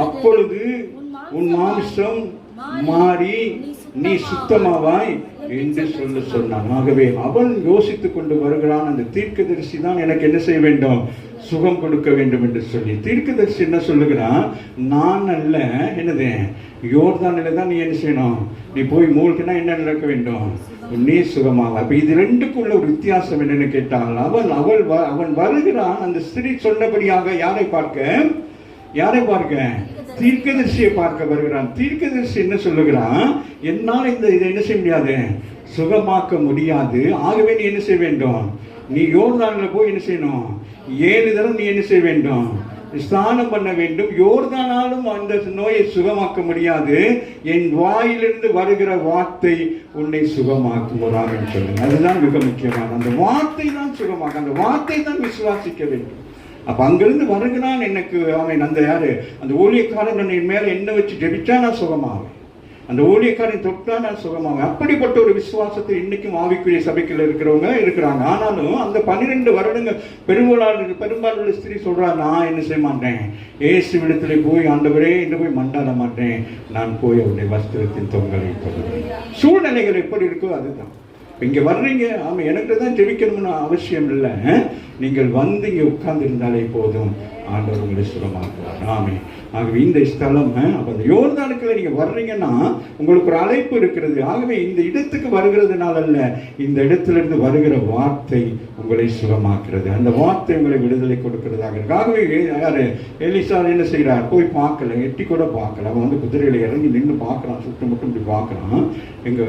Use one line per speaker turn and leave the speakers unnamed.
அப்பொழுது உன் மாம்சம் மாறி நீ சுத்தமாவாய் என்று சொன்னான். ஆகவே அவன் யோசித்துக் கொண்டு வருகிறான், அந்த தீர்க்கதரிசி தான் எனக்கு என்ன செய்ய வேண்டும், சுகம் கொடுக்க வேண்டும் என்று சொல்லி. தீர்க்கதரிசி என்ன சொல்லுகிறான், நான் அல்ல, என்னது யோர்தானில தான் நீ என்ன செய்யணும், நீ போய் மூழ்கினா என்ன நடக்க வேண்டும், நீ சுகமாக. அப்ப இது ரெண்டுக்குள்ள ஒரு வித்தியாசம் என்னன்னு கேட்டால், அவன் வருகிறான் அந்த ஸ்திரீ சொன்னபடியாக யாரை பார்க்க தீர்க்கதரிசியை பார்க்க வருகிறான். தீர்க்கதரிசி என்ன சொல்லுகிறான், என்னால் இதை என்ன செய்ய முடியாது, சுகமாக்க முடியாது. ஆகவே நீ என்ன செய்ய வேண்டும், நீ யோர்தான்ல போய் என்ன செய்யணும், 7 தடவை நீ என்ன செய்ய வேண்டும், ஸ்நானம் பண்ண வேண்டும். யோர்தானாலும் அந்த நோயை சுகமாக்க முடியாது, என் வாயிலிருந்து வருகிற வார்த்தை உன்னை சுகமாக்கும் சொல்லுங்க. அதுதான் மிக முக்கியமான, அந்த வார்த்தை தான் சுகமாக்க, அந்த வார்த்தை தான் விசுவாசிக்க வேண்டும். அப்ப அங்கிருந்து வருகிறான், எனக்கு அவன் அந்த யாரு, அந்த ஊழியக்காரன் என் மேல என்ன வச்சு ஜெபிச்சா நான் சுகமாவேன், அந்த ஊழியக்காரன் தொட்டா நான் சுகமாவேன். அப்படிப்பட்ட ஒரு விசுவாசத்தை இன்னைக்கும் ஆவிக்குரிய சபைக்குள்ள இருக்கிறவங்க இருக்கிறாங்க. ஆனாலும் அந்த 12 வருடங்கள் பெரும்பாலான ஸ்திரீ சொல்றா, நான் என்ன செய்ய மாட்டேன், இயேசுவிடத்துல போய் ஆண்டவரே என்று போய் மண்டாட மாட்டேன், நான் போய் அவருடைய வஸ்திரத்தின் தொங்கலை தொடுவேன். சூழ்நிலைகள் எப்படி இருக்கோ அதுதான். இங்க வர்றீங்க, ஆமா எனக்கு தான் ஜெபிக்கணும்னு அவசியம் இல்லை, நீங்கள் வந்து இங்க உட்கார்ந்து இருந்தாலே போதும், ஆண்டவர் உங்களை சுகமாக்குவார். ஆமே. ஆகவே இந்த ஸ்தலம், அப்ப அந்த யோர்தானுக்குள்ள நீங்க வர்றீங்கன்னா உங்களுக்கு ஒரு அழைப்பு இருக்கிறது. ஆகவே இந்த இடத்துக்கு வருகிறதுனால அல்ல, இந்த இடத்திலிருந்து வருகிற வார்த்தை உங்களை சுகமாக்குறது, அந்த வார்த்தை உங்களை விடுதலை கொடுக்கிறதாக இருக்கு. ஆகவே யாரு எலிசா என்ன செய்யறார், போய் பார்க்கல, எட்டி கூட பார்க்கல, அவன் வந்து குதிரையில இறங்கி நின்று பார்க்கறான், சுட்டு மட்டும் இப்படி பார்க்கறான். எங்க